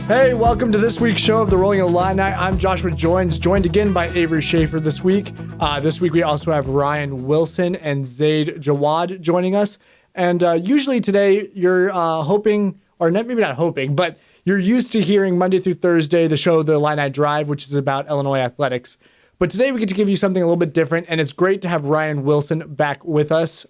Hey, welcome to this week's show of the Rolling Illini. I'm Joshua Joins, joined again by Avery Schaefer this week. This week we also have Ryan Wilson and Zayd Jawad joining us. And usually today you're hoping, or maybe not hoping, but you're used to hearing Monday through Thursday the show The Illini Drive, which is about Illinois athletics. But today we get to give you something a little bit different, and it's great to have Ryan Wilson back with us.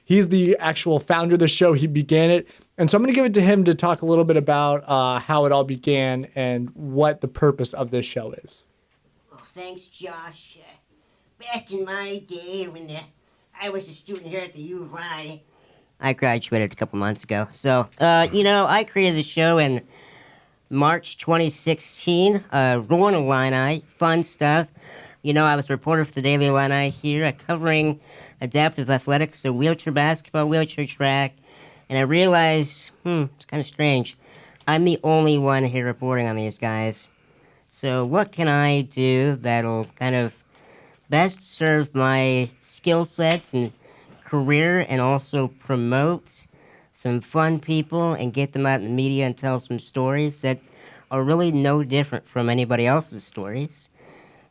He's the actual founder of the show. He began it. And so I'm going to give it to him to talk a little bit about how it all began and what the purpose of this show is. Well, thanks, Josh. Back in my day when I was a student here at the U of I graduated a couple months ago. So, I created the show in March 2016. Rollin Illini, fun stuff. I was a reporter for the Daily Illini here, covering adaptive athletics, so wheelchair basketball, wheelchair track. And I realized, it's kind of strange. I'm the only one here reporting on these guys. So what can I do that'll kind of best serve my skill sets and career, and also promote some fun people and get them out in the media and tell some stories that are really no different from anybody else's stories.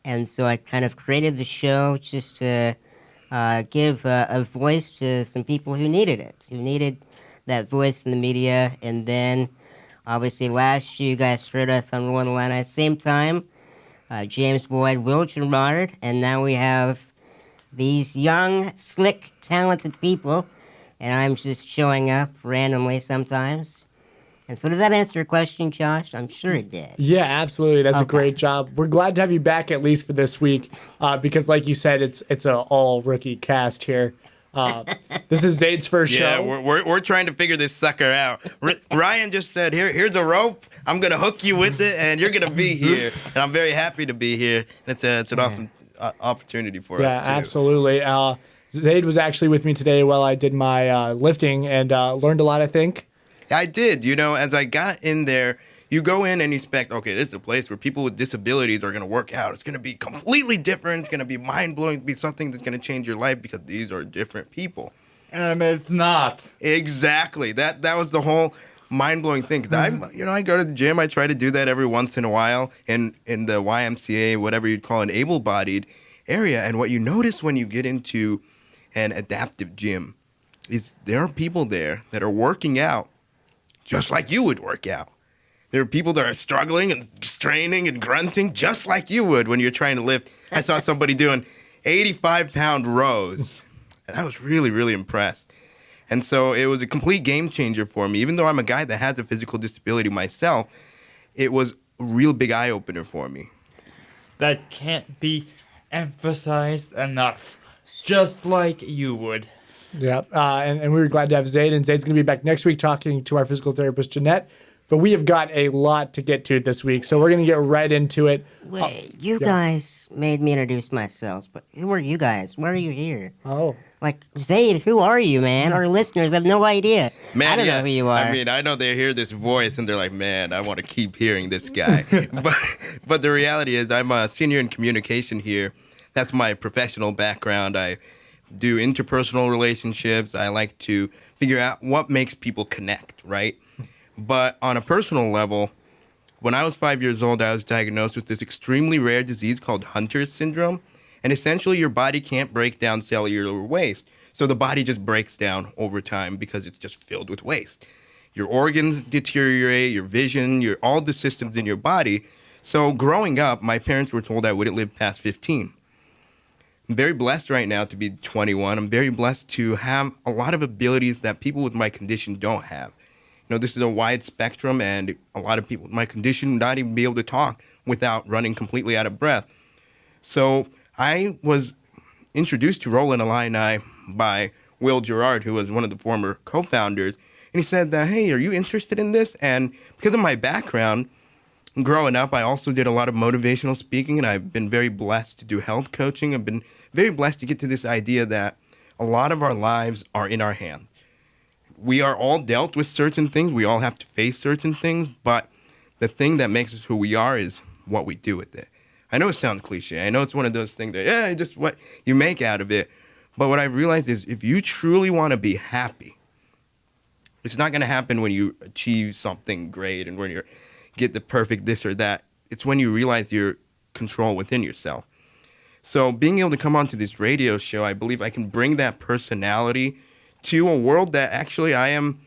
And so I kind of created the show just to give a voice to some people who needed it, who needed that voice in the media. And then, obviously, last year you guys heard us on Rollin Illini, same time, James Boyd, Will Gerard, and now we have these young, slick, talented people, and I'm just showing up randomly sometimes. And so did that answer your question, Josh? I'm sure it did. Yeah, absolutely. That's a great job. We're glad to have you back at least for this week because, like you said, it's an all-rookie cast here. This is Zayd's first show. Yeah, we're trying to figure this sucker out. Ryan just said, here's a rope. I'm going to hook you with it, and you're going to be here. And I'm very happy to be here. And it's an awesome opportunity for us, Yeah, too. absolutely. Zayd was actually with me today while I did my lifting and learned a lot, I think. I did. As I got in there, you go in and you expect, okay, this is a place where people with disabilities are going to work out. It's going to be completely different. It's going to be mind-blowing. It's going to be something that's going to change your life because these are different people. And it's not. Exactly. That was the whole mind-blowing thing. 'Cause I go to the gym. I try to do that every once in a while in the YMCA, whatever you'd call an able-bodied area. And what you notice when you get into an adaptive gym is there are people there that are working out just like you would work out. There are people that are struggling and straining and grunting just like you would when you're trying to lift. I saw somebody doing 85-pound rows. And I was really, really impressed. And so it was a complete game changer for me. Even though I'm a guy that has a physical disability myself, it was a real big eye-opener for me. That can't be emphasized enough. Just like you would. Yeah, and we were glad to have Zayd, and Zayd's going to be back next week talking to our physical therapist, Jeanette. But we have got a lot to get to this week, so we're going to get right into it. Wait, you guys made me introduce myself, but who are you guys? Why are you here? Oh. Like, Zayd, who are you, man? Our listeners have no idea. Man, I don't know who you are. I mean, I know they hear this voice and they're like, man, I want to keep hearing this guy. but the reality is I'm a senior in communication here. That's my professional background. I do interpersonal relationships. I like to figure out what makes people connect, right? But on a personal level, when I was 5 years old, I was diagnosed with this extremely rare disease called Hunter's syndrome. And essentially, your body can't break down cellular waste. So the body just breaks down over time because it's just filled with waste. Your organs deteriorate, your vision, all the systems in your body. So growing up, my parents were told I wouldn't live past 15. I'm very blessed right now to be 21. I'm very blessed to have a lot of abilities that people with my condition don't have. This is a wide spectrum, and a lot of people with my condition would not even be able to talk without running completely out of breath. So I was introduced to Rollin Illini by Will Gerard, who was one of the former co-founders, and he said that, hey, are you interested in this? And because of my background, growing up, I also did a lot of motivational speaking, and I've been very blessed to do health coaching. I've been very blessed to get to this idea that a lot of our lives are in our hands. We are all dealt with certain things. We all have to face certain things, but the thing that makes us who we are is what we do with it. I know it sounds cliche. I know it's one of those things that, just what you make out of it. But what I've realized is if you truly want to be happy, it's not going to happen when you achieve something great and when you get the perfect this or that. It's when you realize your control within yourself. So being able to come onto this radio show, I believe I can bring that personality to a world that actually I am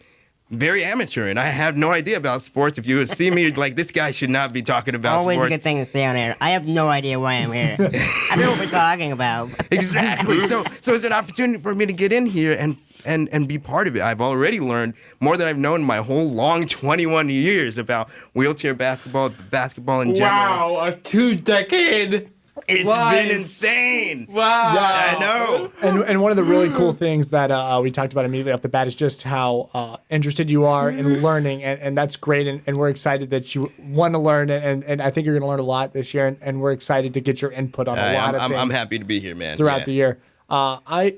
very amateur and I have no idea about sports. If you would see me, like, this guy should not be talking about Always sports. a good thing to say on air. I have no idea why I'm here. I know what we're talking about. Exactly. So it's an opportunity for me to get in here and be part of it. I've already learned more than I've known in my whole long 21 years about wheelchair basketball in general. Wow, a 2-decade. It's been insane. Wow. I know. And one of the really cool things that we talked about immediately off the bat is just how interested you are in learning, and that's great. And we're excited that you want to learn, and I think you're going to learn a lot this year. And we're excited to get your input on a lot of things. I'm happy to be here, man. Throughout the year. I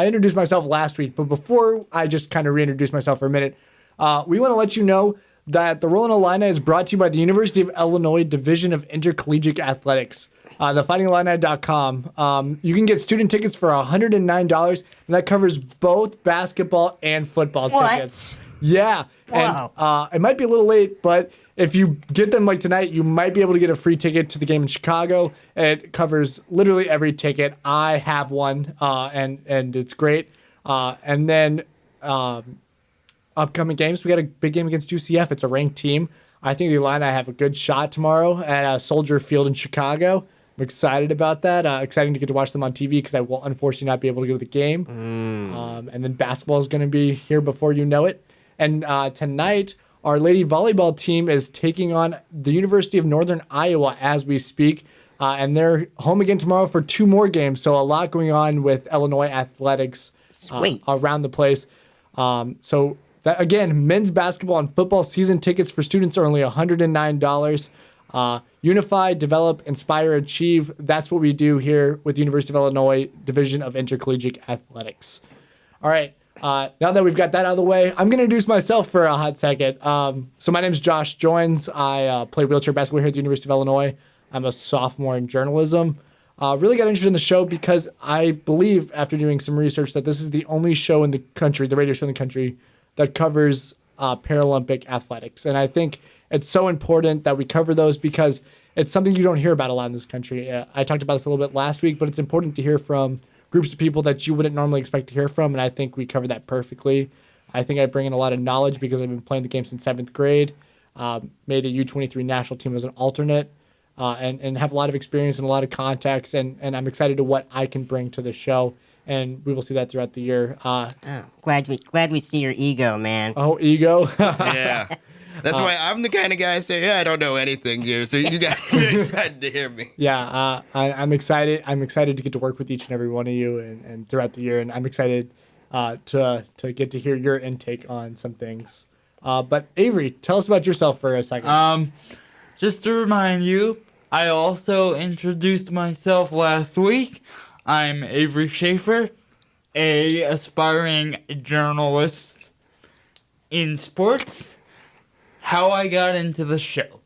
introduced myself last week, but before I just kind of reintroduce myself for a minute, we want to let you know that the Rollin Illini is brought to you by the University of Illinois Division of Intercollegiate Athletics. TheFightingIllini.com. You can get student tickets for $109, and that covers both basketball and football tickets. Yeah. Wow. And it might be a little late, but if you get them like tonight, you might be able to get a free ticket to the game in Chicago. It covers literally every ticket. I have one, and it's great. And then upcoming games, we got a big game against UCF. It's a ranked team. I think the Illini have a good shot tomorrow at Soldier Field in Chicago. I'm excited about that. Exciting to get to watch them on TV because I will unfortunately not be able to go to the game. And then basketball is going to be here before you know it. And tonight, our lady volleyball team is taking on the University of Northern Iowa as we speak. And they're home again tomorrow for 2 more games. So a lot going on with Illinois athletics around the place. So that, again, men's basketball and football season tickets for students are only $109. Unify, develop, inspire, achieve. That's what we do here with the University of Illinois Division of Intercollegiate Athletics. All right. Now that we've got that out of the way, I'm going to introduce myself for a hot second. So my name is Josh Joins. I play wheelchair basketball here at the University of Illinois. I'm a sophomore in journalism. Really got interested in the show because I believe, after doing some research, that this is the only show in the country, the radio show in the country, that covers Paralympic athletics. And I think it's so important that we cover those because it's something you don't hear about a lot in this country. I talked about this a little bit last week, but it's important to hear from groups of people that you wouldn't normally expect to hear from, and I think we cover that perfectly. I think I bring in a lot of knowledge because I've been playing the game since 7th grade, made a U23 national team as an alternate, and have a lot of experience and a lot of contacts, and I'm excited to what I can bring to the show. And we will see that throughout the year. Glad we see your ego, man. Oh, ego. Yeah. That's why I'm the kind of guy say, I don't know anything here. So you guys are excited to hear me. Yeah, I'm excited. I'm excited to get to work with each and every one of you and throughout the year. And I'm excited to get to hear your intake on some things. But Avery, tell us about yourself for a second. Just to remind you, I also introduced myself last week. I'm Avery Schaefer, a aspiring journalist in sports. How I got into the show.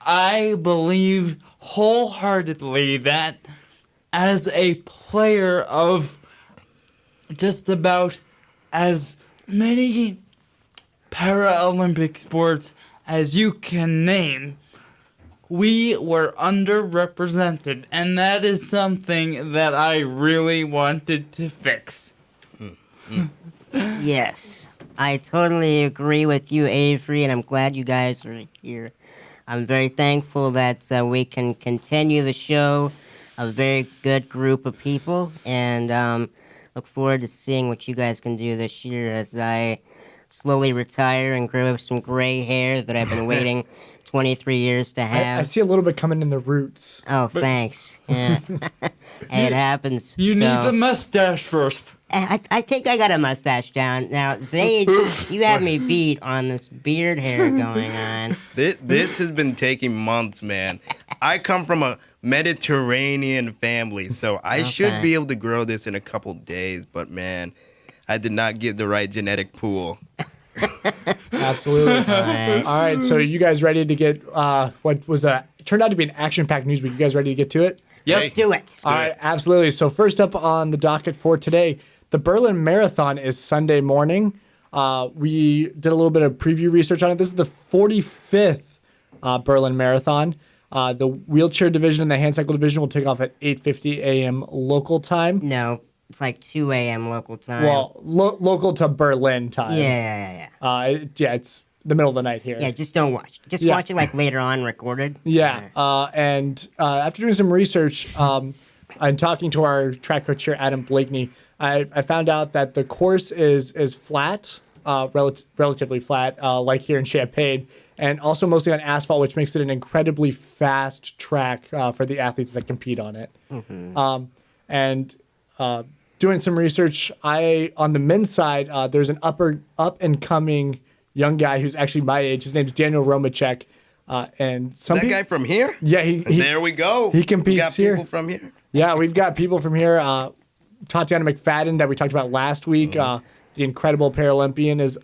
I believe wholeheartedly that as a player of just about as many Paralympic sports as you can name, we were underrepresented, and that is something that I really wanted to fix. Yes, I totally agree with you, Avery, and I'm glad you guys are here. I'm very thankful that we can continue the show, a very good group of people, and look forward to seeing what you guys can do this year as I slowly retire and grow some gray hair that I've been waiting 23 years to have. I see a little bit coming in the roots. Oh, thanks. Yeah. It happens. You so. need the mustache first. I think I got a mustache down. Now, Zayd, you have me beat on this beard hair going on. This has been taking months, man. I come from a Mediterranean family, so I should be able to grow this in a couple days. But, man, I did not get the right genetic pool. Absolutely. All right, so you guys ready to get what was turned out to be an action-packed news week? You guys ready to get to it? Yes. Let's do it. All right, absolutely. So first up on the docket for today, the Berlin Marathon is Sunday morning. We did a little bit of preview research on it. This is the 45th Berlin Marathon. The wheelchair division and the hand cycle division will take off at 8:50 a.m. local time. No, it's like 2 a.m. local time. Well, local to Berlin time. Yeah. It's the middle of the night here. Yeah, just don't watch. Just Yeah. watch it like later on recorded. Yeah, and after doing some research and talking to our track coach here, Adam Blakeney, I found out that the course is flat, relatively flat, like here in Champaign, and also mostly on asphalt, which makes it an incredibly fast track for the athletes that compete on it. Doing some research, on the men's side, there's an up and coming young guy who's actually my age. His name's Daniel Romacek. And some That guy from here? Yeah, he There we go. He competes we got here. people from here. Yeah, we've got people from here. Tatiana McFadden that we talked about last week, the incredible Paralympian, is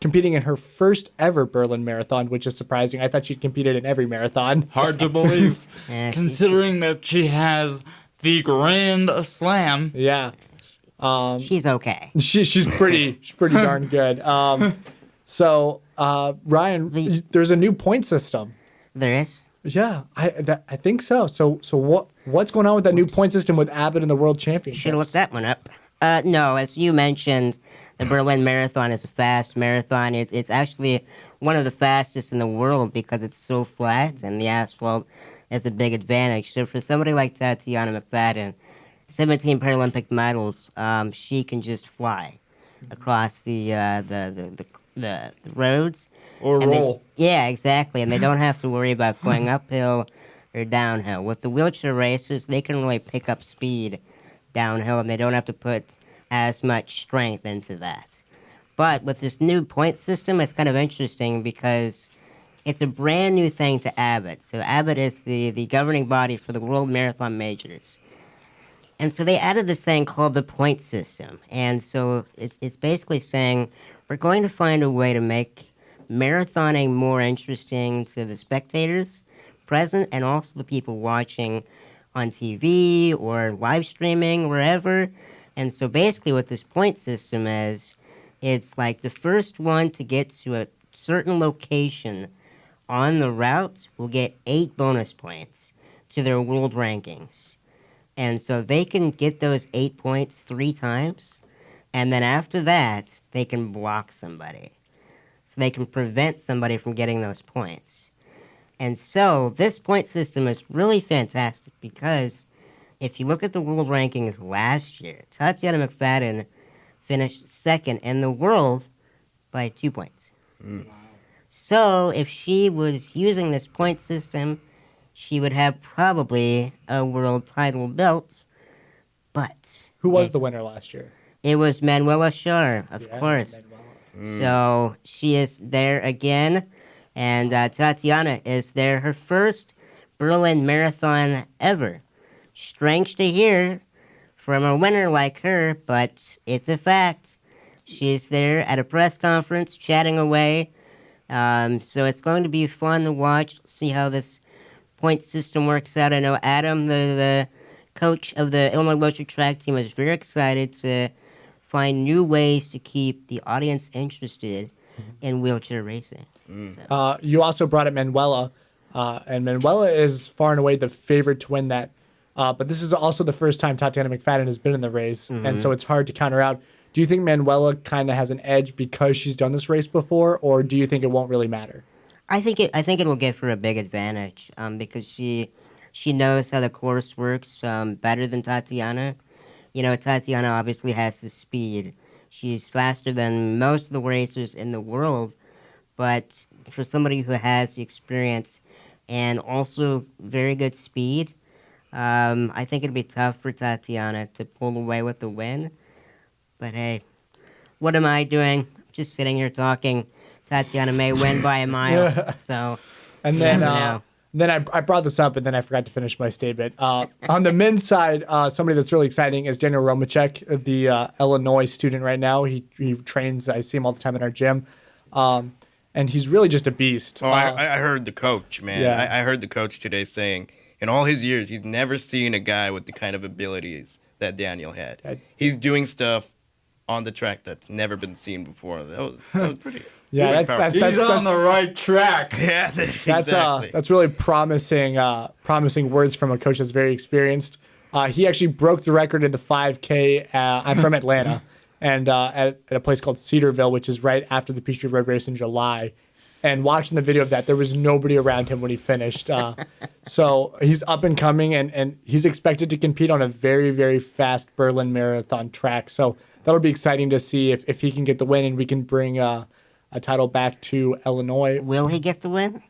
competing in her first ever Berlin Marathon, which is surprising. I thought she'd competed in every marathon. Hard to believe, Yeah, considering that she has the Grand Slam. Yeah, she's okay. she's pretty darn good. So Ryan, there's a new point system. There is. Yeah, I think so. So what's going on with that new point system with Abbott in the World Championships? Should have looked that one up. No, as you mentioned, the Berlin Marathon is a fast marathon. It's actually one of the fastest in the world because it's so flat and the asphalt is a big advantage. So for somebody like Tatiana McFadden, 17 Paralympic medals, she can just fly across the roads. Or And roll. Yeah, exactly. And they don't have to worry about going uphill or downhill. With the wheelchair racers, they can really pick up speed downhill, and they don't have to put as much strength into that. But with this new point system, it's kind of interesting because it's a brand new thing to Abbott. So Abbott is the governing body for the World Marathon Majors. And so they added this thing called the point system. And so it's basically saying we're going to find a way to make marathoning more interesting to the spectators present and also the people watching on TV or live streaming, wherever. And so basically what this point system is, it's like the first one to get to a certain location on the route will get 8 bonus points to their world rankings. And so they can get those 8 points 3 times, and then after that, they can block somebody. So they can prevent somebody from getting those points. And so this point system is really fantastic because if you look at the world rankings last year, Tatiana McFadden finished second in the world by 2 points. So if she was using this point system, she would have probably a world title belt. But Who was the winner last year? it was Manuela Schar, of course. Manuela. So she is there again, and Tatiana is there, her first Berlin Marathon ever. Strange to hear from a winner like her, but it's a fact. She's there at a press conference chatting away. So it's going to be fun to watch, see how this point system works out. I know Adam, the coach of the Illinois wheelchair track team, is very excited to find new ways to keep the audience interested in wheelchair racing. So. You also brought up Manuela, and Manuela is far and away the favorite to win that. But this is also the first time Tatiana McFadden has been in the race, and so it's hard to counter out. Do you think Manuela kind of has an edge because she's done this race before, or do you think it won't really matter? I think it will give her a big advantage because she knows how the course works better than Tatiana. You know, Tatiana obviously has the speed. She's faster than most of the racers in the world, but for somebody who has the experience and also very good speed, I think it'd be tough for Tatiana to pull away with the win. But hey, what am I doing? Just sitting here talking. Tatiana may win by a mile. So, And you then, never know. then I brought this up, and then I forgot to finish my statement. On the men's side, somebody that's really exciting is Daniel Romacek, the Illinois student right now. He trains. I see him all the time in our gym, and he's really just a beast. Oh, I heard the coach, man. Yeah. I heard the coach today saying in all his years, he's never seen a guy with the kind of abilities that Daniel had. He's doing stuff on the track that's never been seen before. That was pretty. Yeah, really that's He's on the right track. Yeah, exactly. That's really promising words from a coach that's very experienced. He actually broke the record in the 5K. I'm from Atlanta, and at a place called Cedarville, which is right after the Peachtree Road Race in July. And watching the video of that, there was nobody around him when he finished. So he's up and coming, and he's expected to compete on a very, very fast Berlin Marathon track. So that'll be exciting to see if he can get the win and we can bring a title back to Illinois. Will he get the win?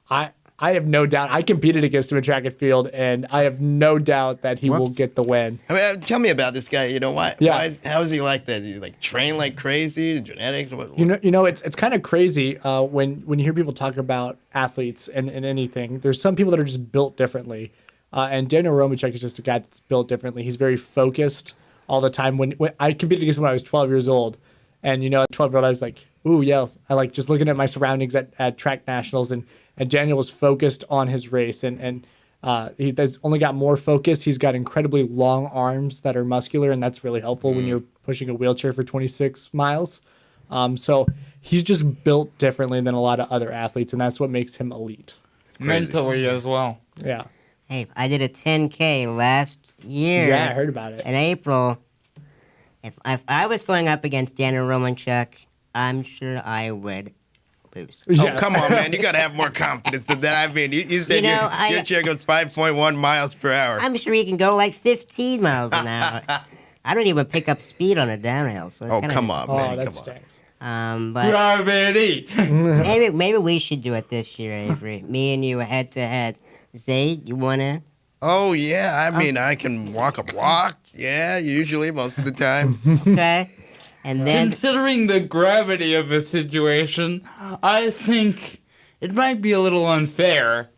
I have no doubt. I competed against him in track and field, and I have no doubt that he will get the win. I mean, tell me about this guy. You know why? Yeah. How is he like that? He's like trained like crazy, genetics. What? You know, it's kind of crazy when you hear people talk about athletes and anything. There's some people that are just built differently, and Daniel Romacek is just a guy that's built differently. He's very focused all the time. When I competed against him when I was 12 years old, and you know, at 12-year-old I was like, ooh yeah, I like just looking at my surroundings at track nationals, and Daniel was focused on his race, and he has only got more focus. He's got incredibly long arms that are muscular, and that's really helpful when you're pushing a wheelchair for 26 miles. So he's just built differently than a lot of other athletes, and that's what makes him elite. Mentally as well. Yeah. Hey, I did a 10K last year. Yeah, I heard about it. In April. If I was going up against Daniel Romacek, I'm sure I would lose. Yeah. Oh, come on, man. You got to have more confidence than that. I mean, you said You know, your chair goes 5.1 miles per hour. I'm sure he can go like 15 miles an hour. I don't even pick up speed on a downhill. So it's Oh, kinda come on, Oh, man. that Come on. stinks. But Gravity. maybe we should do it this year, Avery. Me and you head to head. Zayd, you wanna? Oh, yeah. I mean, I can walk a block. Yeah, usually, most of the time. Okay. And then Considering the gravity of the situation, I think it might be a little unfair,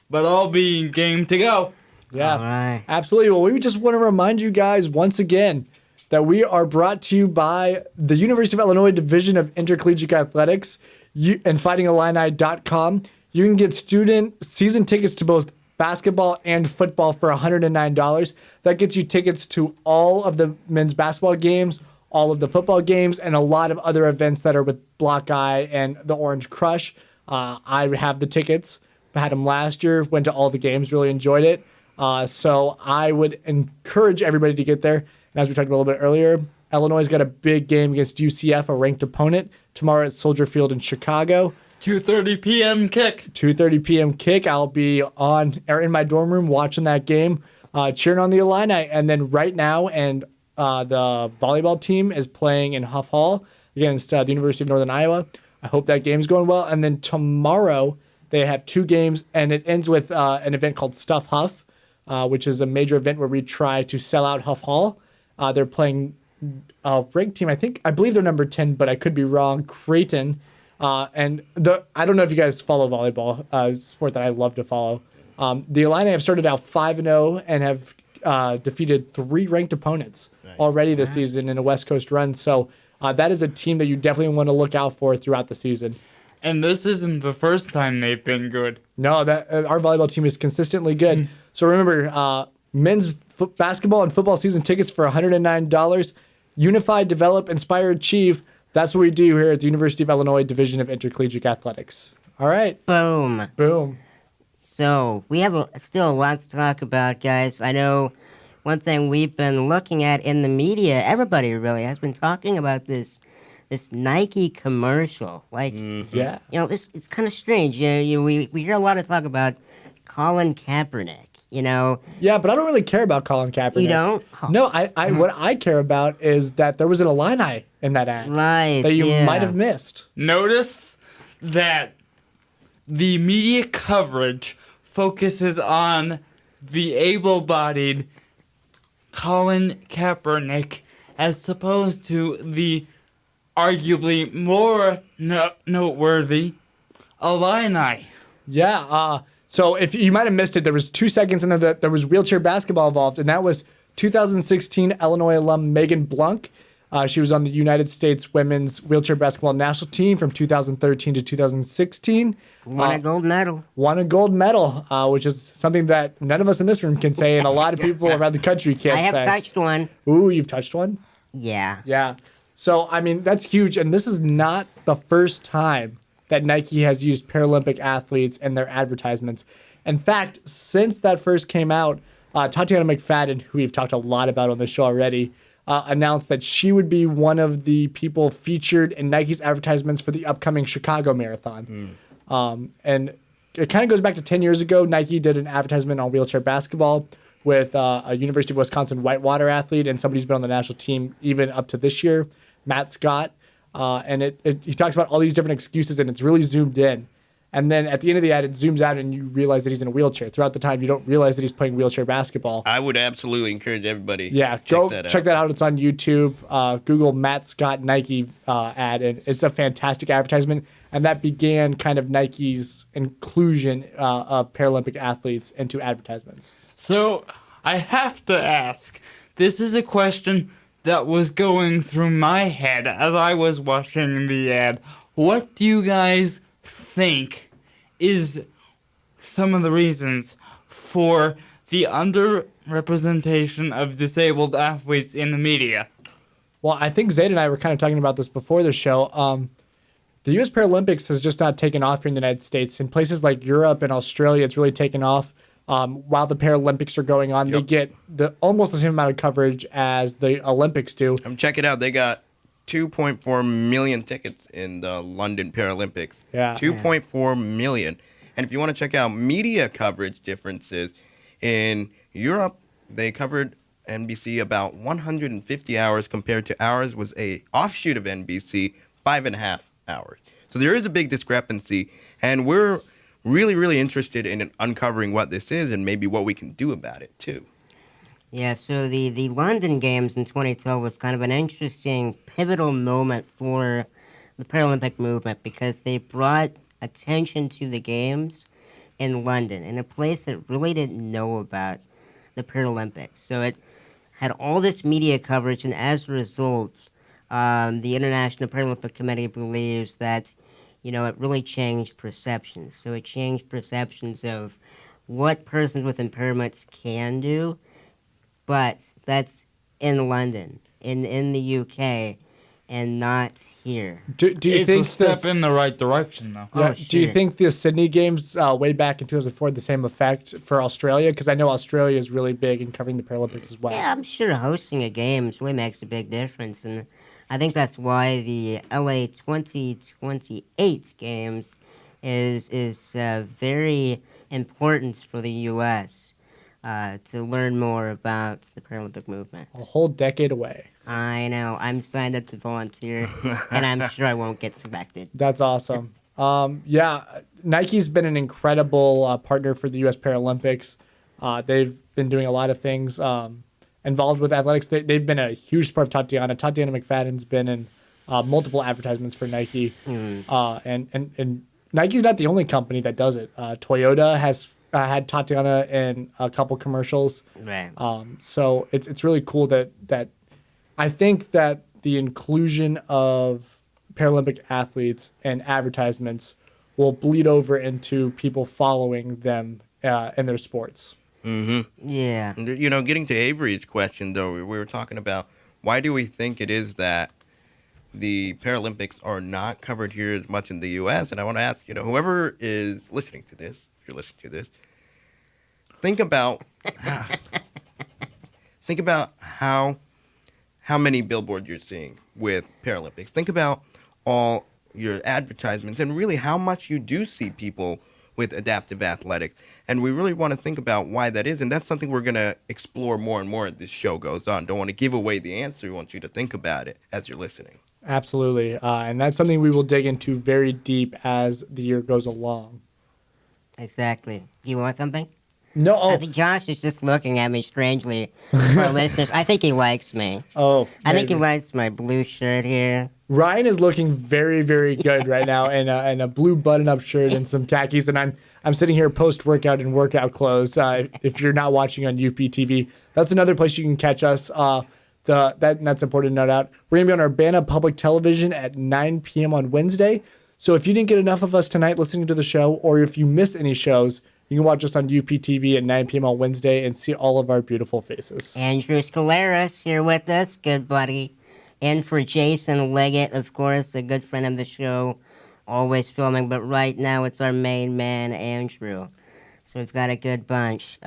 but I'll be game to go. Yeah, All right. absolutely. Well, we just want to remind you guys once again that we are brought to you by the University of Illinois Division of Intercollegiate Athletics and FightingIllini.com. You can get student season tickets to both basketball and football for $109. That gets you tickets to all of the men's basketball games, all of the football games, and a lot of other events that are with Block Eye and the Orange Crush. I have the tickets. I had them last year, went to all the games, really enjoyed it. So I would encourage everybody to get there. And as we talked about a little bit earlier, Illinois got a big game against UCF, a ranked opponent, tomorrow at Soldier Field in Chicago. 2:30 p.m. kick. 2:30 p.m. kick. I'll be in my dorm room watching that game, cheering on the Illini. And then right now, the volleyball team is playing in Huff Hall against the University of Northern Iowa. I hope that game's going well. And then tomorrow they have two games, and it ends with an event called Stuff Huff, which is a major event where we try to sell out Huff Hall. They're playing a ranked team. I believe they're number 10, but I could be wrong. Creighton. I don't know if you guys follow volleyball, a sport that I love to follow. The Illini have started out 5-0 and have defeated 3 ranked opponents already this season in a West Coast run. So that is a team that you definitely want to look out for throughout the season. And this isn't the first time they've been good. No, that our volleyball team is consistently good. So remember, men's basketball and football season tickets for $109. Unify, develop, inspire, achieve. That's what we do here at the University of Illinois Division of Intercollegiate Athletics. All right. boom. Boom. So we have still lots to talk about, guys. I know one thing we've been looking at in the media, everybody really has been talking about this Nike commercial. Like, Yeah. you know, it's kind of strange. We hear a lot of talk about Colin Kaepernick. You know, Yeah, but I don't really care about Colin Kaepernick. you don't. Oh, No, what I care about is that there was an Illini in that ad right? that you yeah. might have missed. Notice that the media coverage focuses on the able-bodied Colin Kaepernick as opposed to the arguably more noteworthy Illini. Yeah. So if you might have missed it, there was 2 seconds in there that there was wheelchair basketball involved, and that was 2016 Illinois alum Megan Blunk. She was on the United States women's wheelchair basketball national team from 2013 to 2016. Won a gold medal. Won a gold medal, which is something that none of us in this room can say, and a lot of people around the country can't say. I have touched one. Ooh, you've touched one? Yeah. Yeah. So, I mean, that's huge. And this is not the first time that Nike has used Paralympic athletes in their advertisements. In fact, since that first came out, Tatiana McFadden, who we've talked a lot about on the show already, announced that she would be one of the people featured in Nike's advertisements for the upcoming Chicago Marathon. And it kind of goes back to 10 years ago. Nike did an advertisement on wheelchair basketball with a University of Wisconsin whitewater athlete and somebody who's been on the national team even up to this year, Matt Scott. And he talks about all these different excuses, and it's really zoomed in. And then at the end of the ad, it zooms out, and you realize that he's in a wheelchair. Throughout the time, you don't realize that he's playing wheelchair basketball. I would absolutely encourage everybody. Yeah, go check that out. It's on YouTube. Google Matt Scott Nike ad, and it's a fantastic advertisement. And that began kind of Nike's inclusion of Paralympic athletes into advertisements. So I have to ask, this is a question that was going through my head as I was watching the ad. What do you guys think is some of the reasons for the underrepresentation of disabled athletes in the media? Well, I think Zayd and I were kind of talking about this before the show. The U.S. Paralympics has just not taken off here in the United States. In places like Europe and Australia, it's really taken off. While the Paralympics are going on, they get almost the same amount of coverage as the Olympics do. Check it out. They got 2.4 million tickets in the London Paralympics. Yeah. 2.4 million. And if you want to check out media coverage differences, in Europe, they covered NBC about 150 hours compared to ours was a offshoot of NBC, 5.5 hours. So there is a big discrepancy, and we're really, really interested in uncovering what this is and maybe what we can do about it, too. Yeah, so the London Games in 2012 was kind of an interesting, pivotal moment for the Paralympic movement because they brought attention to the Games in London, in a place that really didn't know about the Paralympics. So it had all this media coverage, and as a result, the International Paralympic Committee believes that, it really changed perceptions. So it changed perceptions of what persons with impairments can do, but that's in London, in the UK, and not here. Do you think it's a step in the right direction, though? Yeah, Oh, sure. Do you think the Sydney Games way back in 2004 had the same effect for Australia? Because I know Australia is really big in covering the Paralympics as well. Yeah, I'm sure hosting a Games really makes a big difference, and I think that's why the LA 2028 Games is very important for the U.S. To learn more about the Paralympic movement. A whole decade away. I know. I'm signed up to volunteer, and I'm sure I won't get selected. That's awesome. Nike's been an incredible partner for the U.S. Paralympics. They've been doing a lot of things involved with athletics. They've been a huge support of Tatiana. Tatiana McFadden's been in multiple advertisements for Nike. And Nike's not the only company that does it. Toyota has had Tatiana in a couple commercials. Right. So it's really cool that I think that the inclusion of Paralympic athletes in advertisements will bleed over into people following them in their sports. Mm-hmm. Yeah. Getting to Avery's question, though, we were talking about why do we think it is that the Paralympics are not covered here as much in the U.S.? And I want to ask, whoever is listening to this, if you're listening to this, think about how many billboards you're seeing with Paralympics. Think about all your advertisements and really how much you do see people with adaptive athletics. And we really want to think about why that is. And that's something we're going to explore more and more as this show goes on. Don't want to give away the answer. We want you to think about it as you're listening. Absolutely. And that's something we will dig into very deep as the year goes along. Exactly. You want something? No. Oh, I think Josh is just looking at me strangely. For our listeners, I think he likes me. oh. I think he maybe. likes my blue shirt here. Ryan is looking very, very good right now in a blue button-up shirt and some khakis, and I'm sitting here post-workout in workout clothes. If you're not watching on UPTV, that's another place you can catch us. That's important to note out. We're gonna be on Urbana Public Television at 9 p.m. on Wednesday. So if you didn't get enough of us tonight listening to the show, or if you missed any shows, you can watch us on UPTV at 9 p.m. on Wednesday and see all of our beautiful faces. Andrew Scaleras here with us, good buddy. And for Jason Leggett, of course, a good friend of the show, always filming, but right now it's our main man, Andrew. So we've got a good bunch.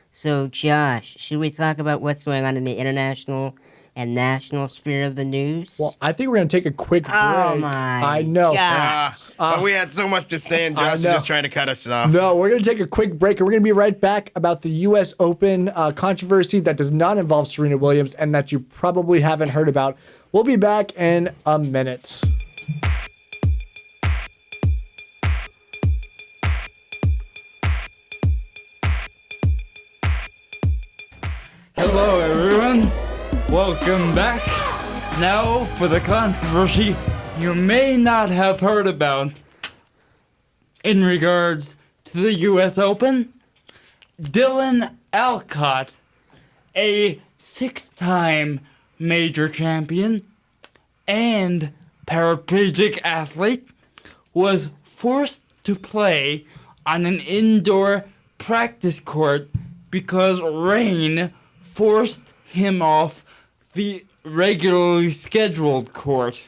So Josh, should we talk about what's going on in the international and national sphere of the news? Well, I think we're going to take a quick break. Oh my I know. God. But we had so much to say, and Josh is know. just trying to cut us off. No, we're going to take a quick break, and we're going to be right back about the U.S. Open controversy that does not involve Serena Williams and that you probably haven't heard about. We'll be back in a minute. Hello, everyone. Welcome back. Now for the controversy you may not have heard about in regards to the U.S. Open. Dylan Alcott, a 6-time major champion and paraplegic athlete, was forced to play on an indoor practice court because rain forced him off the regularly scheduled court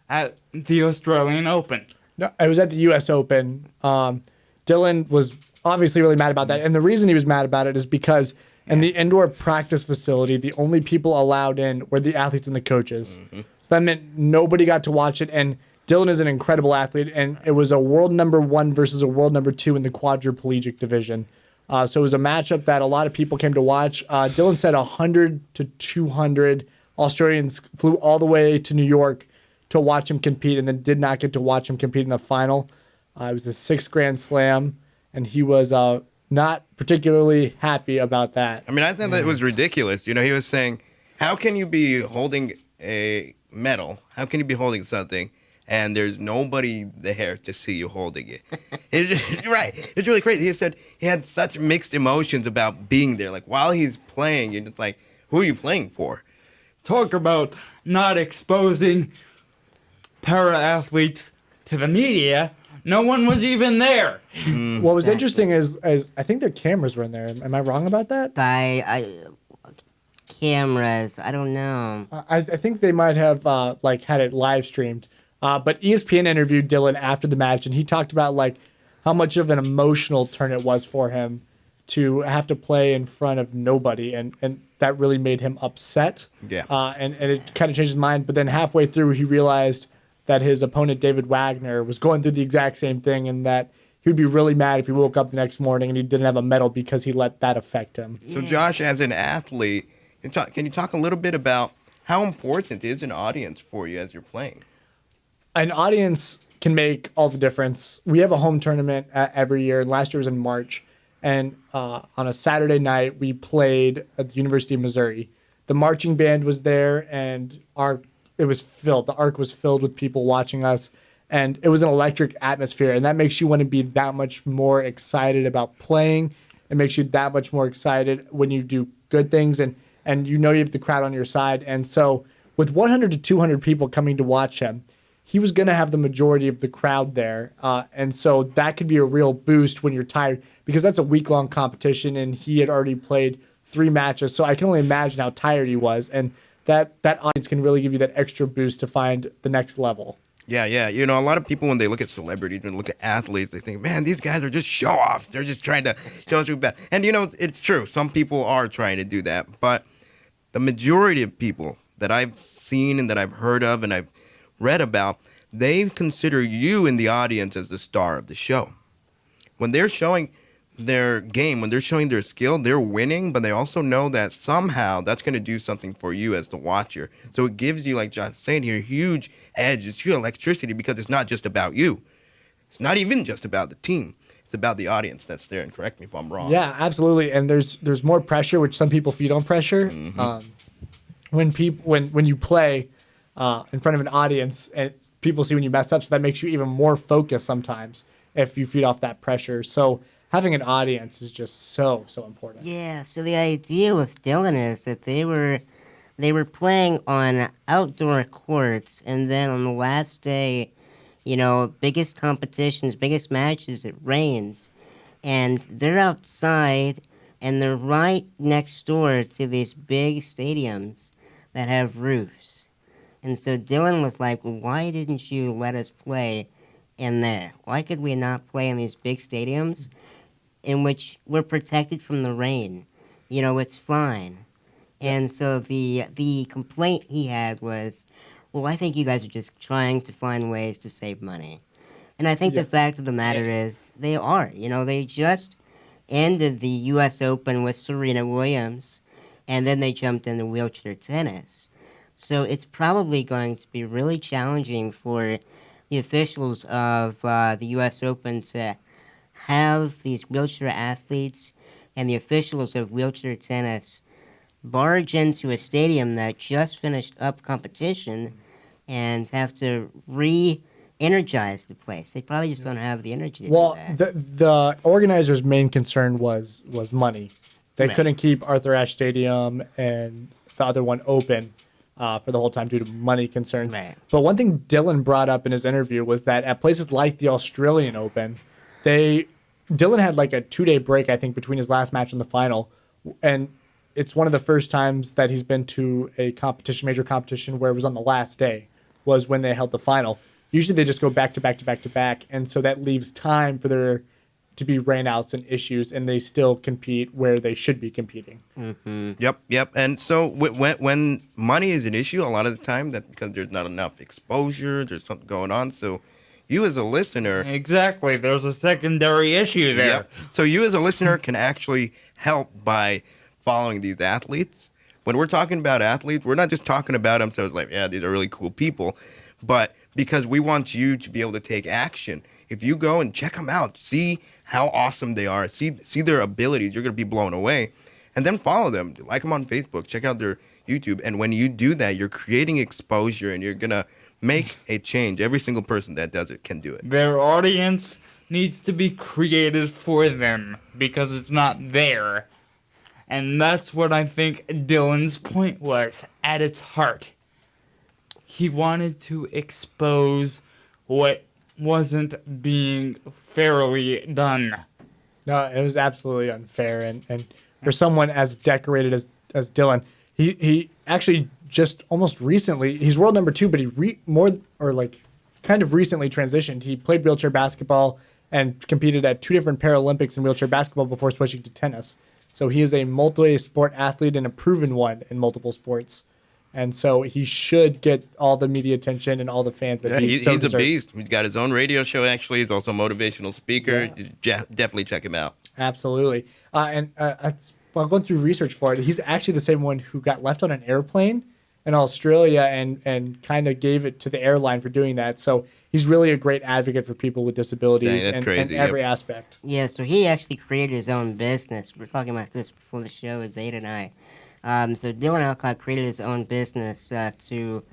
at the Australian Open. No, I was at the U.S. Open. Dylan was obviously really mad about that. And the reason he was mad about it is because in the indoor practice facility, the only people allowed in were the athletes and the coaches. Mm-hmm. So that meant nobody got to watch it. And Dylan is an incredible athlete. And it was a world number 1 versus a world number 2 in the quadriplegic division. So it was a matchup that a lot of people came to watch. Dylan said 100 to 200 Australians flew all the way to New York to watch him compete and then did not get to watch him compete in the final. It was his 6th Grand Slam, and he was not particularly happy about that. I mean, I thought that was ridiculous. You know, he was saying, how can you be holding a medal? How can you be holding something and there's nobody there to see you holding it? You're right. It's really crazy. He said he had such mixed emotions about being there. Like, while he's playing, you're just like, who are you playing for? Talk about not exposing para-athletes to the media. No one was even there. What was interesting is I think their cameras were in there. Am I wrong about that? Cameras, I don't know. I think they might have had it live streamed. But ESPN interviewed Dylan after the match, and he talked about how much of an emotional turn it was for him to have to play in front of nobody, and that really made him upset. Yeah. And it kind of changed his mind. But then halfway through, he realized that his opponent, David Wagner, was going through the exact same thing, and that he would be really mad if he woke up the next morning and he didn't have a medal because he let that affect him. So, Josh, as an athlete, can you talk a little bit about how important is an audience for you as you're playing? An audience can make all the difference. We have a home tournament every year, and last year was in March. And on a Saturday night, we played at the University of Missouri. The marching band was there, and it was filled. The Arc was filled with people watching us, and it was an electric atmosphere. And that makes you want to be that much more excited about playing. It makes you that much more excited when you do good things, and you know you have the crowd on your side. And so with 100 to 200 people coming to watch him, he was going to have the majority of the crowd there. And so that could be a real boost when you're tired, because that's a week-long competition, and he had already played 3 matches. So I can only imagine how tired he was. And that audience can really give you that extra boost to find the next level. Yeah. You know, a lot of people, when they look at celebrities and look at athletes, they think, man, these guys are just show-offs. They're just trying to show us who's best. And, you know, it's true. Some people are trying to do that. But the majority of people that I've seen and that I've heard of and I've read about, they consider you in the audience as the star of the show. When they're showing their game, when they're showing their skill, they're winning, but they also know that somehow that's going to do something for you as the watcher. So it gives you, like John's saying here, a huge edge. It's your electricity, because it's not just about you. it's not even just about the team. It's about the audience that's there. And correct me if I'm wrong. Yeah, absolutely. And there's more pressure, which some people feed on pressure. When you play in front of an audience and people see when you mess up, so that makes you even more focused sometimes if you feed off that pressure. So having an audience is just so important. Yeah, so the idea with Dylan is that they were playing on outdoor courts, and then on the last day, biggest competitions, biggest matches, it rains. And they're outside, and they're right next door to these big stadiums that have roofs. And so Dylan was like, why didn't you let us play in there? Why could we not play in these big stadiums in which we're protected from the rain? It's fine. And so the complaint he had was, well, I think you guys are just trying to find ways to save money. And I think the fact of the matter is they are. They just ended the U.S. Open with Serena Williams, and then they jumped into wheelchair tennis. So it's probably going to be really challenging for the officials of the U.S. Open to have these wheelchair athletes and the officials of wheelchair tennis barge into a stadium that just finished up competition and have to re-energize the place. They probably just don't have the energy to do that. The organizers' main concern was money. They Right. couldn't keep Arthur Ashe Stadium and the other one open for the whole time due to money concerns. Right. But one thing Dylan brought up in his interview was that at places like the Australian Open, Dylan had like a 2-day break, I think, between his last match and the final. And it's one of the first times that he's been to a major competition, where it was on the last day, was when they held the final. Usually they just go back to back to back to back. And so that leaves time for there to be rainouts and issues, and they still compete where they should be competing. Yep. And so when money is an issue, a lot of the time that's because there's not enough exposure, there's something going on. So you as a listener... Exactly. There's a secondary issue there. Yep. So you as a listener can actually help by following these athletes. When we're talking about athletes, we're not just talking about them so it's like, yeah, these are really cool people, but because we want you to be able to take action. If you go and check them out, see how awesome they are, see their abilities, you're going to be blown away. And then follow them. Like them on Facebook. Check out their YouTube. And when you do that, you're creating exposure and you're going to make a change. Every single person that does it can do it. Their audience needs to be created for them because it's not there. And that's what I think Dylan's point was at its heart. He wanted to expose what wasn't being fairly done. No, it was absolutely unfair. And for someone as decorated as Dylan, he actually just almost recently, he's world number 2, but he kind of recently transitioned. He played wheelchair basketball and competed at 2 different Paralympics in wheelchair basketball before switching to tennis. So he is a multi-sport athlete and a proven one in multiple sports. And so he should get all the media attention and all the fans that he's a beast. He's got his own radio show, actually. He's also a motivational speaker. Definitely check him out. Absolutely. While going through research for it, he's actually the same one who got left on an airplane in Australia and kind of gave it to the airline for doing that. So he's really a great advocate for people with disabilities. Dang, that's crazy. In every aspect. Yeah, so he actually created his own business. We were talking about this before the show with Zayd and I. So Dylan Alcott created his own business to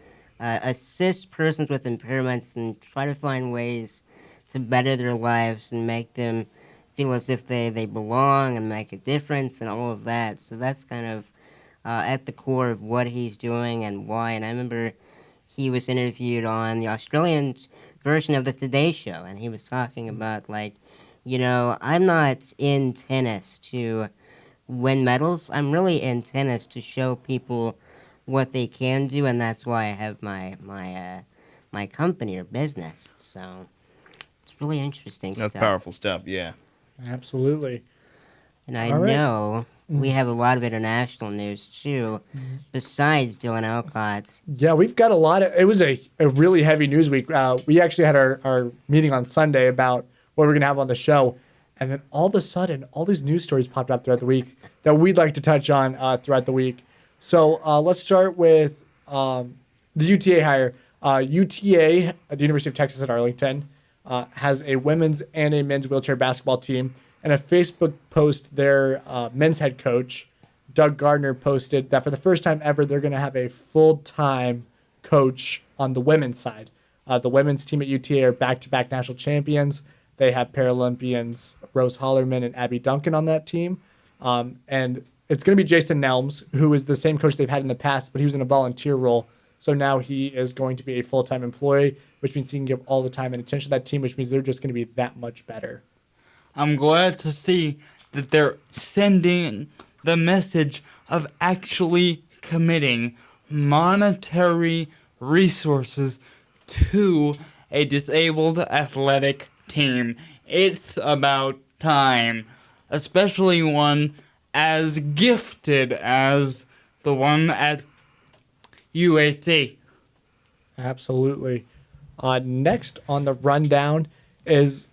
assist persons with impairments and try to find ways to better their lives and make them feel as if they belong and make a difference and all of that. So that's kind of at the core of what he's doing and why. And I remember he was interviewed on the Australian version of the Today Show, and he was talking about, I'm not in tennis to win medals. I'm really in tennis to show people what they can do, and that's why I have my company or business. So it's really interesting stuff. That's powerful stuff, yeah. Absolutely. And I know we have a lot of international news, too, besides Dylan Alcott. Yeah, we've got a lot of... It was a really heavy news week. We actually had our meeting on Sunday about what we're going to have on the show. And then all of a sudden, all these news stories popped up throughout the week that we'd like to touch on throughout the week. So let's start with the UTA hire. UTA at the University of Texas at Arlington has a women's and a men's wheelchair basketball team. And a Facebook post, their men's head coach, Doug Gardner, posted that for the first time ever, they're going to have a full-time coach on the women's side. The women's team at UTA are back-to-back national champions. They have Paralympians Rose Hollerman and Abby Duncan on that team. And it's going to be Jason Nelms, who is the same coach they've had in the past, but he was in a volunteer role. So now he is going to be a full-time employee, which means he can give all the time and attention to that team, which means they're just going to be that much better. I'm glad to see that they're sending the message of actually committing monetary resources to a disabled athletic team. It's about time, especially one as gifted as the one at UAT. Absolutely. Next on the rundown is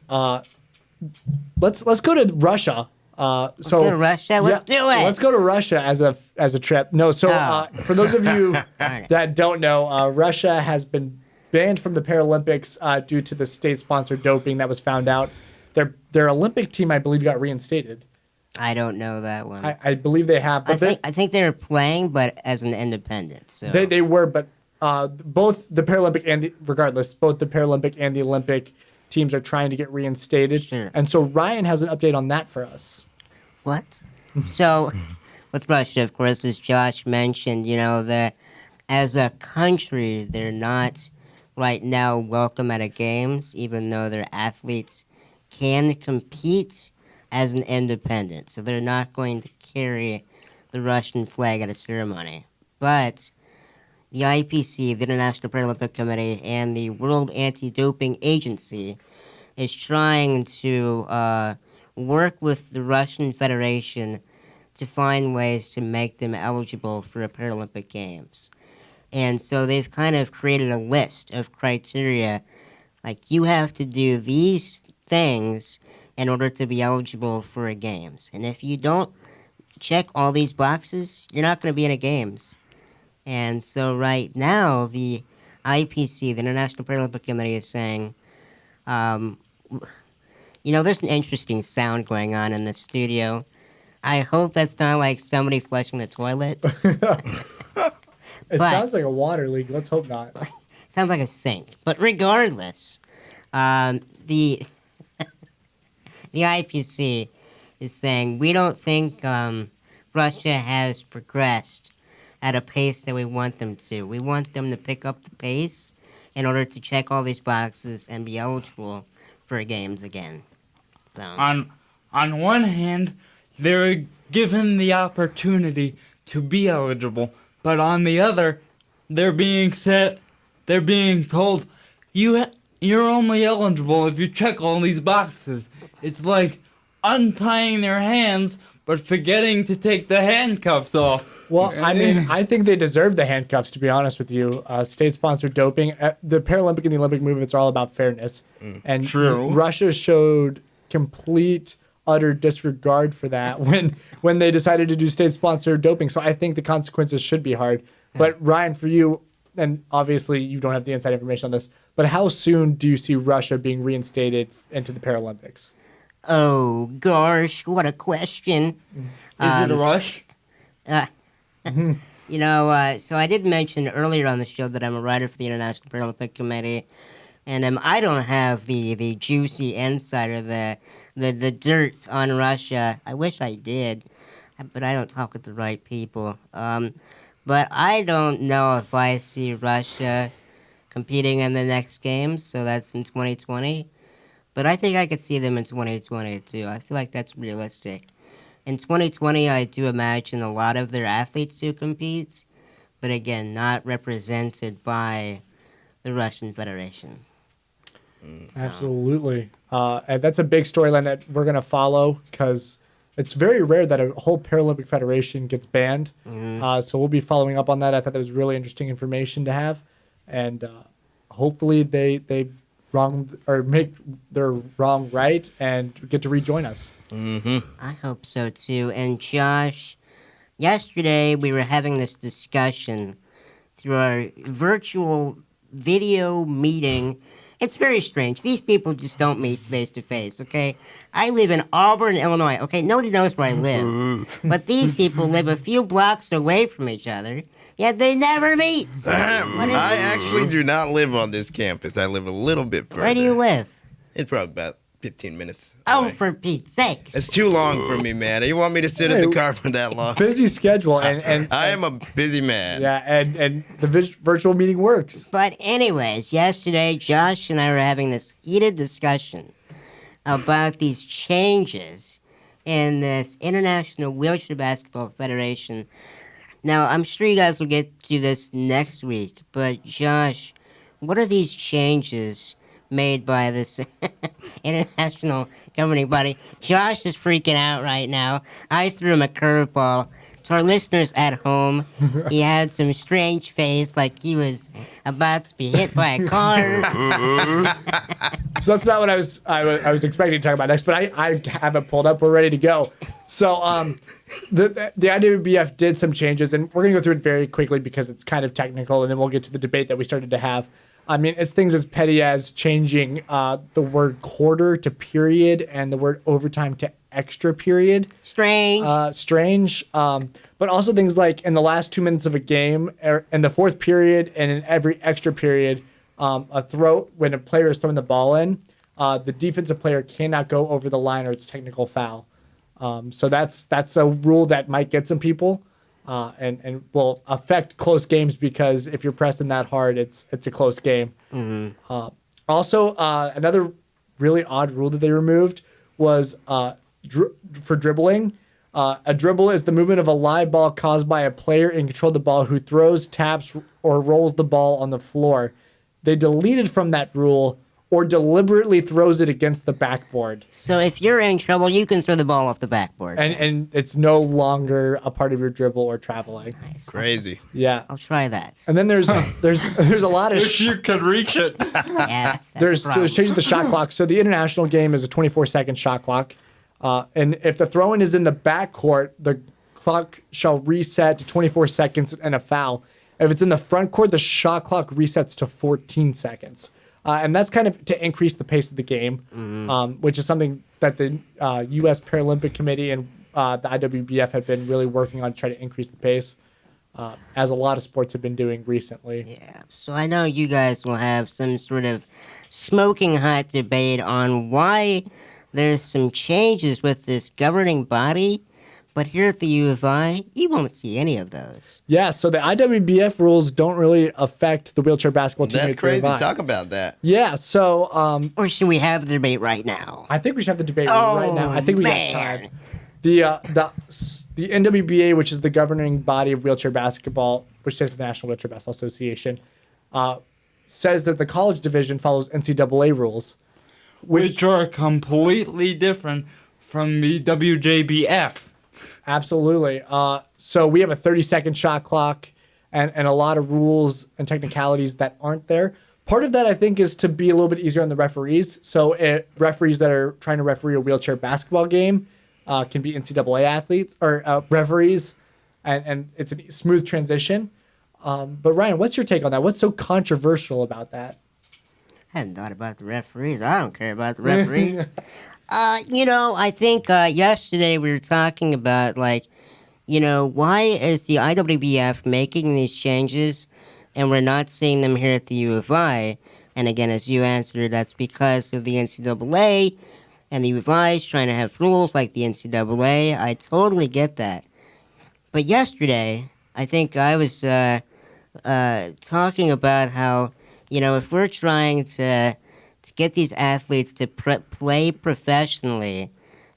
let's go to Russia. Let's go to Russia. Let's do it. Let's go to Russia as a trip. No, so for those of you that don't know, Russia has been banned from the Paralympics due to the state-sponsored doping that was found out. Their Olympic team, I believe, got reinstated. I don't know that one. I believe they have. But I think they were playing, but as an independent. So they were, but both the Paralympic and both the Paralympic and the Olympic teams are trying to get reinstated. Sure. And so Ryan has an update on that for us. What? So, with Russia, of course, as Josh mentioned, that as a country, they're not right now welcome at a games, even though their athletes can compete as an independent. So they're not going to carry the Russian flag at a ceremony. But the IPC, the International Paralympic Committee, and the World Anti-Doping Agency is trying to work with the Russian Federation to find ways to make them eligible for a Paralympic Games. And so they've kind of created a list of criteria, like you have to do these things in order to be eligible for a Games. And if you don't check all these boxes, you're not going to be in a Games. And so right now, the IPC, the International Paralympic Committee, is saying, there's an interesting sound going on in the studio. I hope that's not like somebody flushing the toilet. It sounds like a water leak. Let's hope not. Sounds like a sink. But regardless, the IPC is saying we don't think Russia has progressed at a pace that we want them to. We want them to pick up the pace in order to check all these boxes and be eligible for games again. So on one hand, they're given the opportunity to be eligible, but on the other, they're being told you're only eligible if you check all these boxes. It's like untying their hands but forgetting to take the handcuffs off. Well, I mean, I think they deserve the handcuffs, to be honest with you. State-sponsored doping. The Paralympic and the Olympic movements are all about fairness. And True. Russia showed complete, utter disregard for that when they decided to do state-sponsored doping. So I think the consequences should be hard. But Ryan, for you, and obviously you don't have the inside information on this, but how soon do you see Russia being reinstated into the Paralympics? Oh, gosh, what a question. Is it a rush? So I did mention earlier on the show that I'm a writer for the International Paralympic Committee, and I don't have the juicy insight or the dirt on Russia. I wish I did, but I don't talk with the right people. But I don't know if I see Russia competing in the next games, so that's in 2020. But I think I could see them in 2022. I feel like that's realistic. In 2020, I do imagine a lot of their athletes do compete, but again, not represented by the Russian Federation. So. Absolutely. And that's a big storyline that we're going to follow because it's very rare that a whole Paralympic Federation gets banned. So we'll be following up on that. I thought that was really interesting information to have. And hopefully they make their wrong right and get to rejoin us. I hope so too. And Josh, yesterday we were having this discussion through our virtual video meeting It's very strange. These people just don't meet face to face, okay? I live in Auburn, Illinois, okay? Nobody knows where I live. But these people live a few blocks away from each other, yet they never meet. I actually do not live on this campus. I live a little bit further. Where do you live? It's probably about 15 minutes. Oh, away. for Pete's sakes. It's too long for me, man. You want me to sit in the car for that long? Busy schedule, and I am a busy man. yeah, and the virtual meeting works. But anyways, yesterday, Josh and I were having this heated discussion about these changes in this International Wheelchair Basketball Federation. Now, I'm sure you guys will get to this next week, but Josh, what are these changes made by this international governing body? Josh is freaking out right now. I threw him a curveball. To our listeners at home, he had some strange face like he was about to be hit by a car. So that's not what I was expecting to talk about next, but I have it pulled up. We're ready to go. So the IWBF did some changes, and we're going to go through it very quickly because it's kind of technical, and then we'll get to the debate that we started to have. I mean, it's things as petty as changing the word quarter to period and the word overtime to extra period. Strange. But also things like in the last 2 minutes of a game, in the fourth period, and in every extra period, when a player is throwing the ball in, the defensive player cannot go over the line or it's technical foul. So that's a rule that might get some people. And will affect close games because if you're pressing that hard, it's a close game. Mm-hmm. Also, another really odd rule that they removed was for dribbling. A dribble is the movement of a live ball caused by a player in control of the ball who throws, taps, or rolls the ball on the floor. They deleted from that rule or deliberately throws it against the backboard. So if you're in trouble, you can throw the ball off the backboard. And it's no longer a part of your dribble or traveling. Nice. Crazy. Yeah. I'll try that. And then there's a lot of If you could reach it. Yeah, that's there's a problem. changes the shot clock. So the international game is a 24-second shot clock. And if the throw-in is in the backcourt, the clock shall reset to 24 seconds and a foul. If it's in the front court, the shot clock resets to 14 seconds. And that's kind of to increase the pace of the game, which is something that the U.S. Paralympic Committee and the IWBF have been really working on to try to increase the pace, as a lot of sports have been doing recently. Yeah, so I know you guys will have some sort of smoking hot debate on why there's some changes with this governing body, but here at the U of I, you won't see any of those. Yeah, so the IWBF rules don't really affect the wheelchair basketball team. That's at the U crazy. of I. Talk about that. Yeah, so Or should we have the debate right now? I think we should have the debate right now. I think we man. got time. The NWBA, which is the governing body of wheelchair basketball, which stands for the National Wheelchair Basketball Association, says that the college division follows NCAA rules, Which are completely different from the WJBF. Absolutely. So we have a 30-second shot clock and a lot of rules and technicalities that aren't there. Part of that, I think, is to be a little bit easier on the referees. So referees that are trying to referee a wheelchair basketball game can be NCAA athletes or referees, and it's a smooth transition. But Ryan, what's your take on that? What's so controversial about that? I hadn't thought about the referees. I don't care about the referees. I think yesterday we were talking about, why is the IWBF making these changes and we're not seeing them here at the U of I? And again, as you answered, that's because of the NCAA, and the U of I is trying to have rules like the NCAA. I totally get that. But yesterday, I think I was talking about how, if we're trying to get these athletes to play professionally,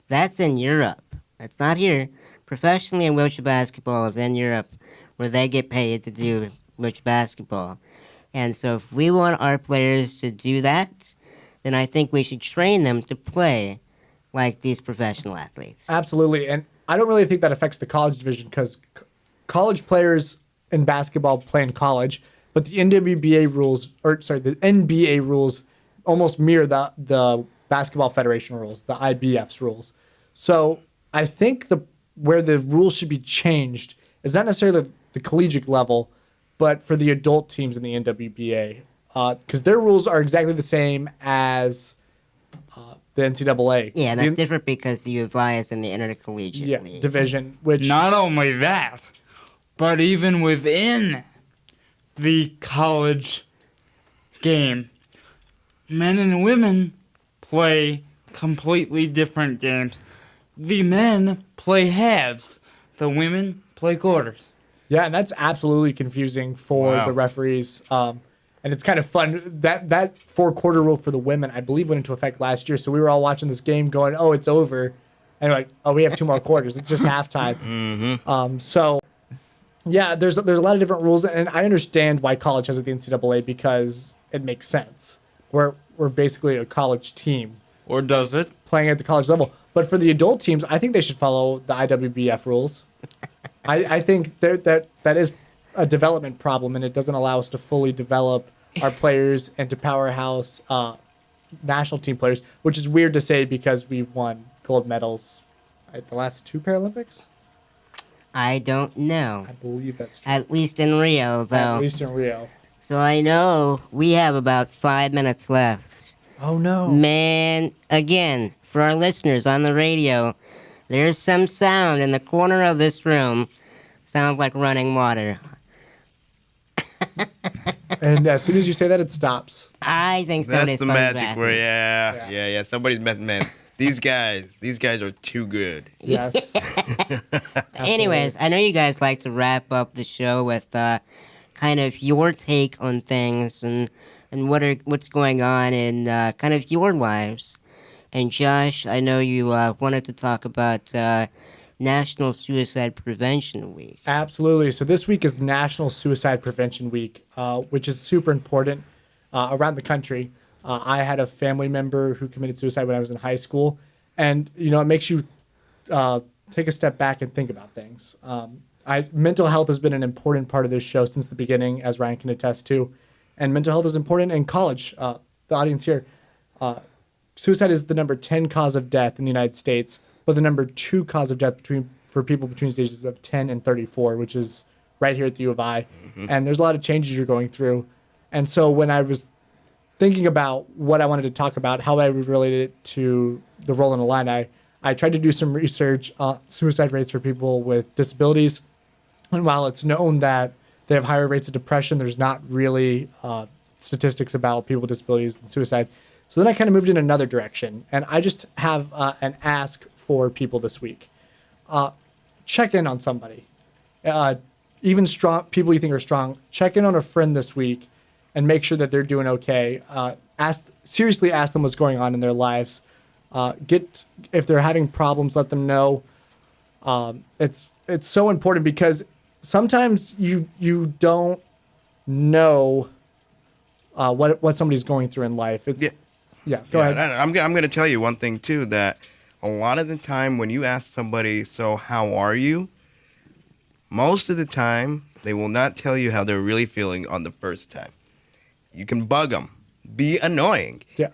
that's in Europe. That's not here. Professionally in wheelchair basketball is in Europe, where they get paid to do wheelchair basketball. And so if we want our players to do that, then I think we should train them to play like these professional athletes. Absolutely. And I don't really think that affects the college division because college players in basketball play in college, but the NBA rules almost mirror the Basketball Federation rules, the IBF's rules. So I think where the rules should be changed is not necessarily the collegiate level, but for the adult teams in the NWBA. because their rules are exactly the same as the NCAA. Yeah, that's different because the U of I is in the intercollegiate league. Division, which Not only that, but even within the college game, men and women play completely different games. The men play halves. The women play quarters. Yeah, and that's absolutely confusing for the referees. And it's kind of fun. That 4-quarter rule for the women, I believe, went into effect last year. So we were all watching this game going, oh, it's over. And we're like, oh, we have 2 more quarters. It's just halftime. So, yeah, there's a lot of different rules. And I understand why college has it the NCAA because it makes sense. We're basically a college team. Or does it? Playing at the college level. But for the adult teams, I think they should follow the IWBF rules. I think that is a development problem, and it doesn't allow us to fully develop our players into powerhouse national team players, which is weird to say because we've won gold medals at the last 2 Paralympics. I don't know. I believe that's true. At least in Rio, though. At least in Rio. So I know we have about 5 minutes left. Oh, no. Man, again, for our listeners on the radio, there's some sound in the corner of this room. Sounds like running water. And as soon as you say that, it stops. I think That's somebody's the going magic back. word. Yeah. Somebody's man. These guys are too good. Yes. Anyways, I know you guys like to wrap up the show with kind of your take on things and what's going on in kind of your lives. And Josh, I know you wanted to talk about National Suicide Prevention Week. Absolutely. So this week is National Suicide Prevention Week, which is super important around the country. I had a family member who committed suicide when I was in high school. And, it makes you take a step back and think about things. Mental health has been an important part of this show since the beginning, as Ryan can attest to. And mental health is important in college. The audience here, suicide is the number 10 cause of death in the United States, but the number 2 cause of death for people between the ages of 10 and 34, which is right here at the U of I. Mm-hmm. And there's a lot of changes you're going through. And so when I was thinking about what I wanted to talk about, how I would relate it to the Rollin Illini, I tried to do some research on suicide rates for people with disabilities. And while it's known that they have higher rates of depression, there's not really statistics about people with disabilities and suicide. So then I kind of moved in another direction. And I just have an ask for people this week. Check in on somebody. Even strong people you think are strong, check in on a friend this week and make sure that they're doing okay. Seriously ask them what's going on in their lives. If they're having problems, let them know. It's so important because sometimes you don't know what somebody's going through in life. Go ahead. I'm going to tell you one thing too, that a lot of the time when you ask somebody, so how are you? Most of the time, they will not tell you how they're really feeling on the first time. You can bug them. Be annoying. Yeah.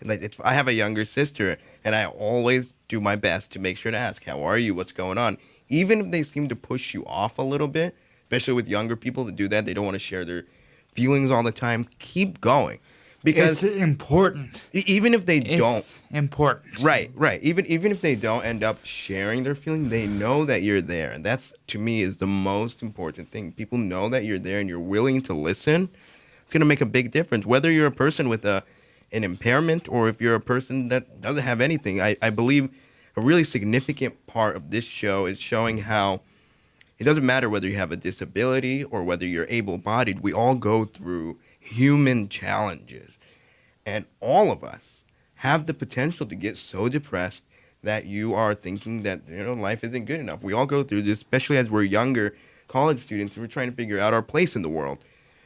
I have a younger sister, and I always do my best to make sure to ask, how are you? What's going on? Even if they seem to push you off a little bit, especially with younger people that do that, they don't want to share their feelings all the time. Keep going. Because it's important. Even if they don't. It's important. Right. Even if they don't end up sharing their feelings, they know that you're there. And that's, to me, is the most important thing. People know that you're there and you're willing to listen. It's going to make a big difference. Whether you're a person with an impairment or if you're a person that doesn't have anything. I believe a really significant part of this show is showing how it doesn't matter whether you have a disability or whether you're able-bodied. We all go through human challenges. And all of us have the potential to get so depressed that you are thinking that life isn't good enough. We all go through this, especially as we're younger college students. We're trying to figure out our place in the world.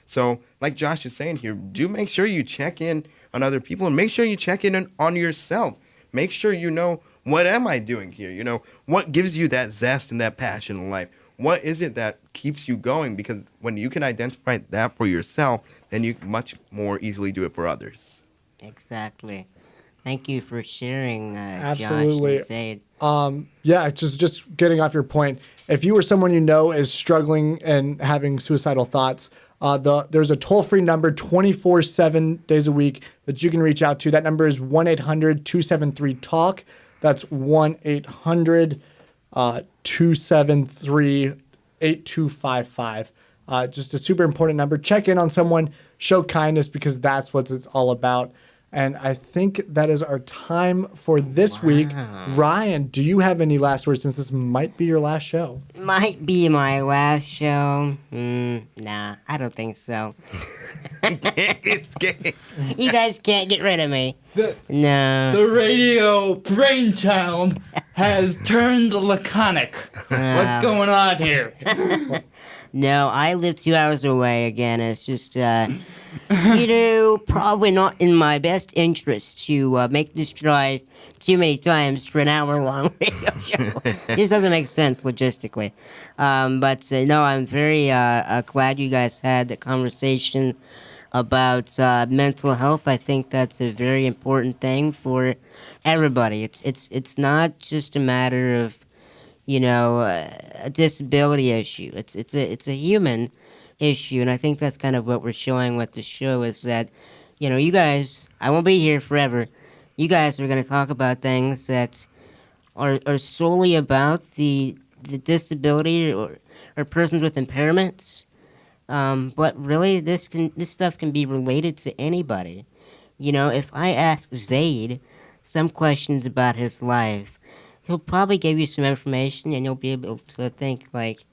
So like Josh is saying here, do make sure you check in on other people and make sure you check in on yourself. Make sure you know, what am I doing here? What gives you that zest and that passion in life? What is it that keeps you going? Because when you can identify that for yourself, then you much more easily do it for others. Exactly. Thank you for sharing, Absolutely. Josh and Zayd. Just getting off your point. If you or someone you know is struggling and having suicidal thoughts, There's a toll-free number 24/7 days a week that you can reach out to. That number is 1-800-273-TALK. That's 1-800-273-8255. Just a super important number. Check in on someone, show kindness, because that's what it's all about. And I think that is our time for this week. Ryan, do you have any last words, since this might be your last show? Might be my last show. Nah, I don't think so. You guys can't get rid of me. No. The radio brainchild has turned laconic. What's going on here? No, I live 2 hours away again. It's just, probably not in my best interest to make this drive too many times for an hour-long radio show. This doesn't make sense logistically. But no, I'm very glad you guys had the conversation about mental health. I think that's a very important thing for everybody. It's not just a matter of a disability issue. It's a human issue, and I think that's kind of what we're showing with the show is that, you guys, I won't be here forever. You guys are going to talk about things that are solely about the disability or persons with impairments. But really, this stuff can be related to anybody. If I ask Zayd some questions about his life, he'll probably give you some information, and you'll be able to think like,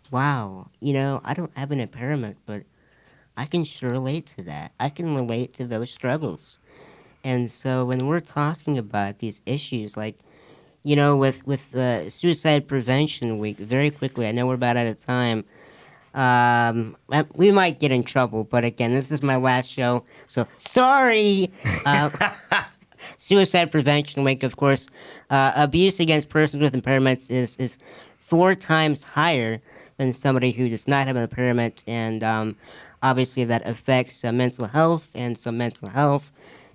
wow, I don't have an impairment, but I can sure relate to that. I can relate to those struggles. And so when we're talking about these issues, like, with Suicide Prevention Week, very quickly, I know we're about out of time, we might get in trouble, but again, this is my last show, so sorry! Suicide Prevention Week, of course, abuse against persons with impairments is 4 times higher than somebody who does not have an impairment, and obviously that affects mental health, and so mental health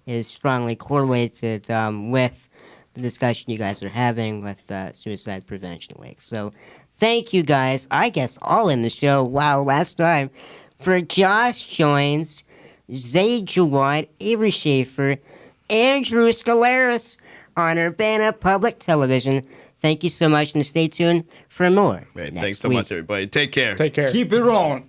is strongly correlated with the discussion you guys are having with Suicide Prevention Week. So thank you guys, I guess all in the show, wow, last time, for Josh Joins, Zayd Jawad, Avery Schaefer, Andrew Scalaris on Urbana Public Television. Thank you so much, and stay tuned for more. Thanks so much, everybody. Take care. Take care. Keep it on.